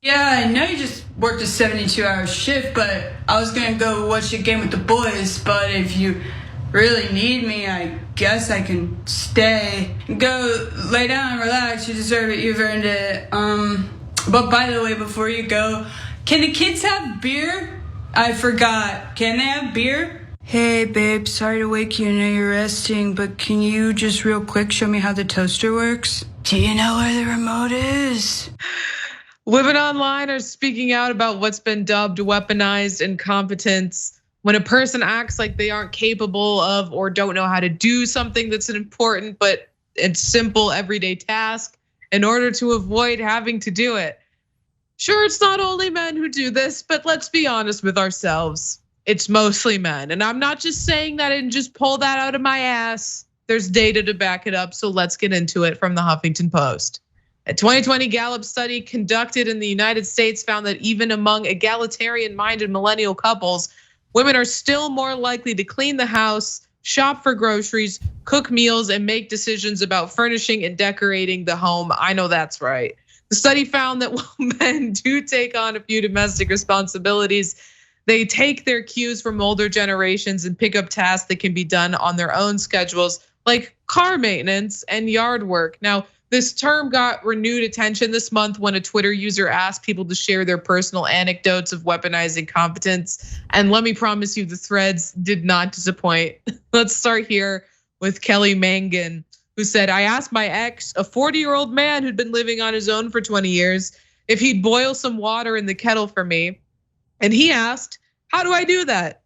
Yeah, I know you just worked a 72-hour shift, but I was gonna go watch a game with the boys. But if you really need me, I guess I can stay. Go lay down and relax. You deserve it. You've earned it. But by the way, before you go, can the kids have beer? I forgot. Can they have beer? Hey, babe, sorry to wake you. I know you're resting, but can you just real quick show me how the toaster works? Do you know where the remote is? Women online are speaking out about what's been dubbed weaponized incompetence. When a person acts like they aren't capable of or don't know how to do something that's an important but it's simple everyday task in order to avoid having to do it. Sure, it's not only men who do this, but let's be honest with ourselves. It's mostly men. And I'm not just saying that and just pull that out of my ass. There's data to back it up, so let's get into it from the Huffington Post. A 2020 Gallup study conducted in the United States found that even among egalitarian-minded millennial couples, women are still more likely to clean the house, shop for groceries, cook meals, and make decisions about furnishing and decorating the home. I know that's right. The study found that while men do take on a few domestic responsibilities, they take their cues from older generations and pick up tasks that can be done on their own schedules, like car maintenance and yard work. Now, this term got renewed attention this month when a Twitter user asked people to share their personal anecdotes of weaponizing competence. And let me promise you, the threads did not disappoint. Let's start here with Kelly Mangan, who said, I asked my ex, a 40-year-old man who'd been living on his own for 20 years, if he'd boil some water in the kettle for me. And he asked, how do I do that?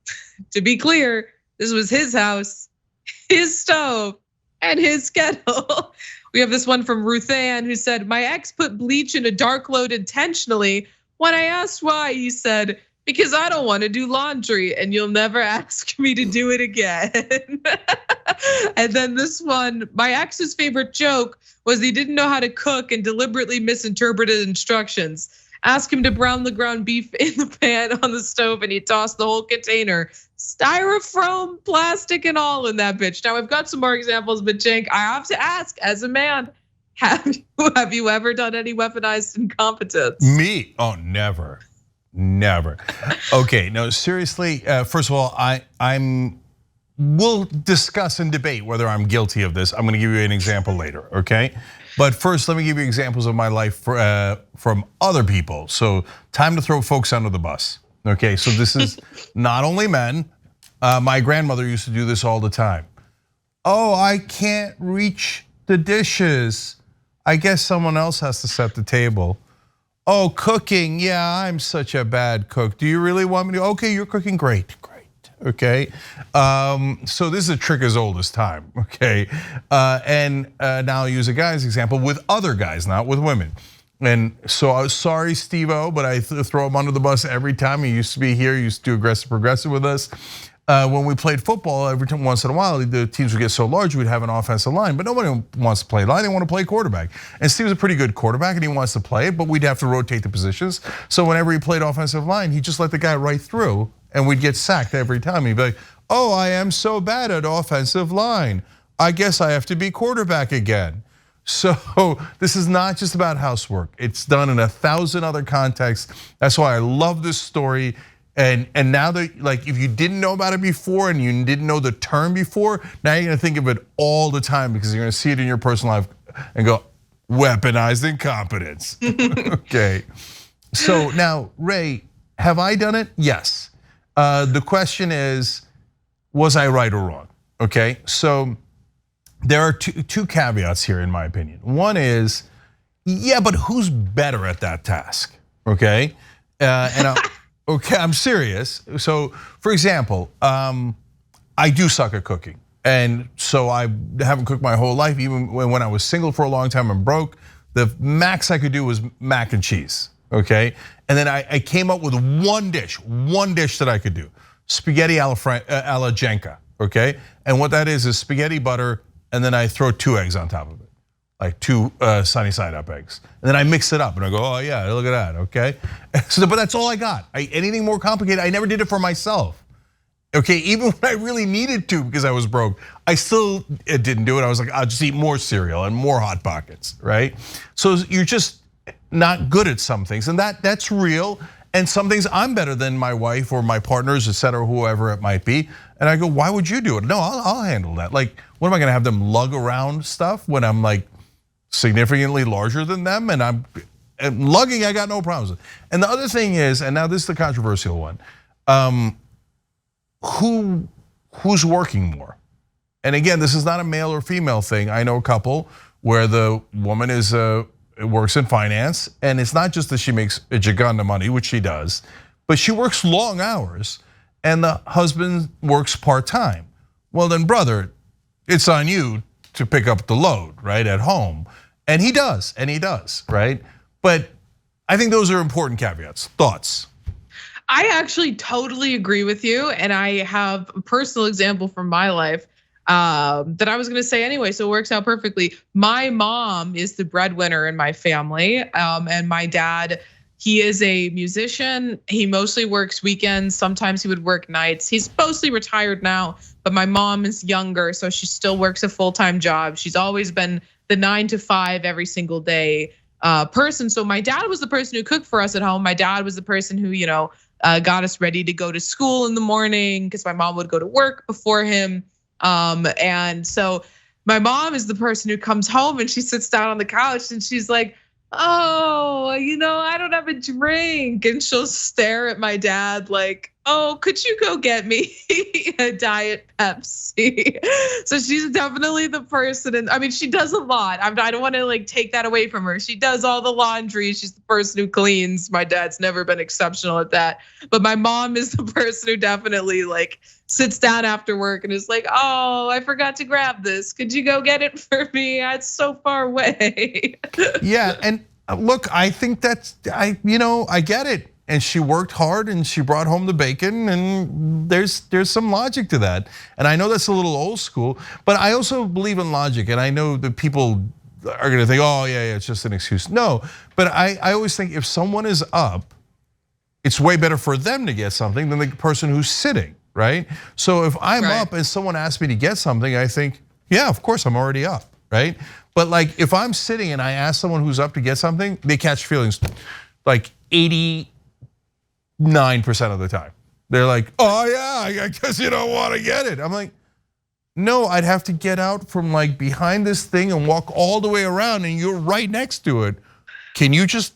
To be clear, this was his house, his stove, and his kettle. We have this one from Ruth Ann who said, my ex put bleach in a dark load intentionally. When I asked why, he said, because I don't want to do laundry and you'll never ask me to do it again. And then this one, my ex's favorite joke was he didn't know how to cook and deliberately misinterpreted instructions. Ask him to brown the ground beef in the pan on the stove and he tossed the whole container, styrofoam, plastic and all in that bitch. Now I've got some more examples, but Cenk, I have to ask, as a man, have you ever done any weaponized incompetence? Me? Oh, never, never. Okay, no, seriously. First of all, we'll discuss and debate whether I'm guilty of this. I'm going to give you an example later, okay? But first, let me give you examples of my life from other people. So time to throw folks under the bus. Okay, so this is not only men. My grandmother used to do this all the time. Oh, I can't reach the dishes. I guess someone else has to set the table. Oh, cooking, yeah, I'm such a bad cook. Do you really want me to? Okay, you're cooking, great. Okay, so this is a trick as old as time, okay? And now I'll use a guy's example with other guys, not with women. And so I was sorry, Steve-O, but I throw him under the bus every time. He used to be here, he used to do aggressive progressive with us. When we played football, every time, once in a while, the teams would get so large, we'd have an offensive line, but nobody wants to play line, they want to play quarterback. And Steve's a pretty good quarterback and he wants to play it, but we'd have to rotate the positions. So whenever he played offensive line, he just let the guy right through and we'd get sacked every time. He'd be like, oh, I am so bad at offensive line. I guess I have to be quarterback again. So this is not just about housework. It's done in 1,000 other contexts. That's why I love this story. And now that, like, if you didn't know about it before and you didn't know the term before, now you're gonna think of it all the time because you're gonna see it in your personal life and go, weaponized incompetence. Okay, so now, Ray, have I done it? Yes. The question is, was I right or wrong? Okay, so there are two caveats here in my opinion. One is, yeah, but who's better at that task? Okay, okay, I'm serious. So, for example, I do suck at cooking. And so I haven't cooked my whole life, even when I was single for a long time and broke. The max I could do was mac and cheese, okay? And then I came up with one dish that I could do. Spaghetti alla Genka, okay? And what that is spaghetti butter, and then I throw 2 eggs on top of it. Like 2 sunny side up eggs. And then I mix it up and I go, oh yeah, look at that, okay? So, but that's all I got. Anything more complicated, I never did it for myself. Okay, even when I really needed to because I was broke, I still didn't do it. I was like, I'll just eat more cereal and more Hot Pockets, right? So you're just not good at some things, and that's real. And some things I'm better than my wife or my partners, et cetera, whoever it might be. And I go, why would you do it? No, I'll handle that. Like, what am I gonna have them lug around stuff when I'm like significantly larger than them? And lugging, I got no problems with. And the other thing is, and now this is the controversial one, who's working more? And again, this is not a male or female thing. I know a couple where the woman works in finance, and it's not just that she makes a giganda of money, which she does, but she works long hours, and the husband works part-time. Well then, brother, it's on you to pick up the load, right, at home. And he does, right? But I think those are important caveats. Thoughts? I actually totally agree with you, and I have a personal example from my life that I was gonna say anyway, so it works out perfectly. My mom is the breadwinner in my family, and my dad, he is a musician. He mostly works weekends. Sometimes he would work nights. He's mostly retired now, but my mom is younger, so she still works a full-time job. She's always been the 9 to 5 every single day person. So my dad was the person who cooked for us at home. My dad was the person who, got us ready to go to school in the morning because my mom would go to work before him. And so my mom is the person who comes home and she sits down on the couch and she's like, oh, I don't have a drink. And she'll stare at my dad like, oh, could you go get me a Diet Pepsi? So she's definitely the person, and I mean, she does a lot. I don't want to like take that away from her. She does all the laundry. She's the person who cleans. My dad's never been exceptional at that. But my mom is the person who definitely like sits down after work and is like, oh, I forgot to grab this. Could you go get it for me? It's so far away. Yeah, and look, I think I get it. And she worked hard and she brought home the bacon, and there's some logic to that. And I know that's a little old school, but I also believe in logic. And I know that people are gonna think, oh yeah, it's just an excuse. No, but I always think if someone is up, it's way better for them to get something than the person who's sitting, right? So if I'm up and someone asks me to get something, I think, yeah, of course I'm already up, right? But like if I'm sitting and I ask someone who's up to get something, they catch feelings like 89% of the time. They're like, oh yeah, I guess you don't want to get it. I'm like, no, I'd have to get out from like behind this thing and walk all the way around, and you're right next to it. Can you just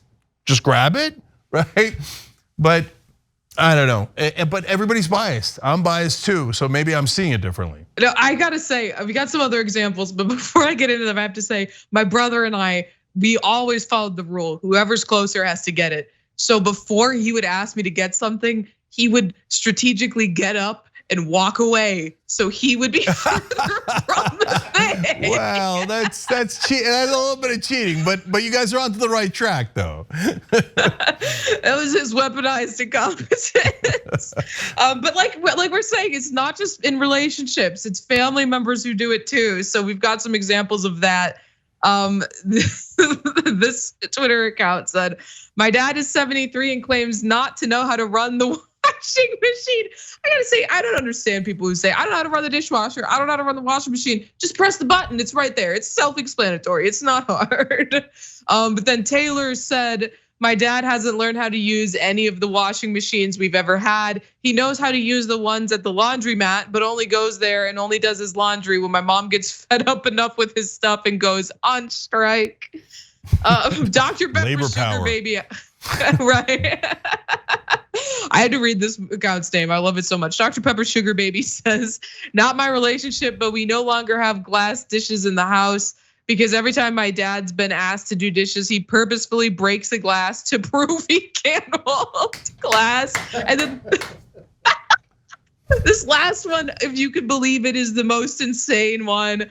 grab it, right? But I don't know, but everybody's biased. I'm biased too, so maybe I'm seeing it differently. No, I gotta say, we got some other examples, but before I get into them, I have to say, my brother and I, we always followed the rule, whoever's closer has to get it. So before he would ask me to get something, he would strategically get up and walk away, so he would be further from the thing. Well, that's cheating. That's a little bit of cheating, but you guys are onto the right track, though. That was his weaponized incompetence. But like we're saying, it's not just in relationships; it's family members who do it too. So we've got some examples of that. This Twitter account said, "My dad is 73 and claims not to know how to run the washing machine." I gotta say, I don't understand people who say, I don't know how to run the dishwasher, I don't know how to run the washing machine. Just press the button, it's right there. It's self-explanatory, it's not hard. But then Taylor said, my dad hasn't learned how to use any of the washing machines we've ever had. He knows how to use the ones at the laundromat, but only goes there and only does his laundry when my mom gets fed up enough with his stuff and goes on strike. Dr. Pepper Labor Sugar power. Baby, right? I had to read this account's name. I love it so much. Dr. Pepper Sugar Baby says, not my relationship, but we no longer have glass dishes in the house because every time my dad's been asked to do dishes, he purposefully breaks the glass to prove he can't hold glass. And then this last one, if you can believe it, is the most insane one.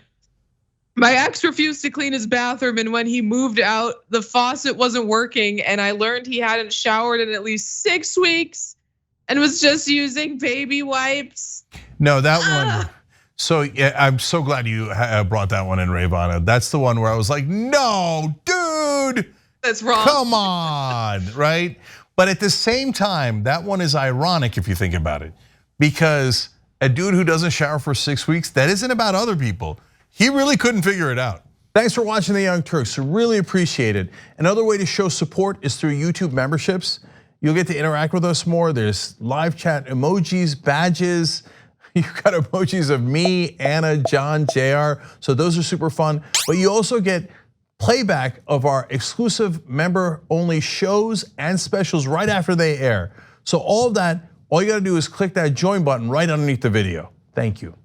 My ex refused to clean his bathroom, and when he moved out, the faucet wasn't working, and I learned he hadn't showered in at least 6 weeks and was just using baby wipes. No, that one. So yeah, I'm so glad you brought that one in, Ravana. That's the one where I was like, no, dude. That's wrong. Come on, right? But at the same time, that one is ironic if you think about it, because a dude who doesn't shower for 6 weeks, that isn't about other people. He really couldn't figure it out. Thanks for watching The Young Turks, really appreciate it. Another way to show support is through YouTube memberships. You'll get to interact with us more. There's live chat emojis, badges. You've got emojis of me, Anna, John, JR, so those are super fun. But you also get playback of our exclusive member-only shows and specials right after they air. So all of that, all you gotta do is click that join button right underneath the video. Thank you.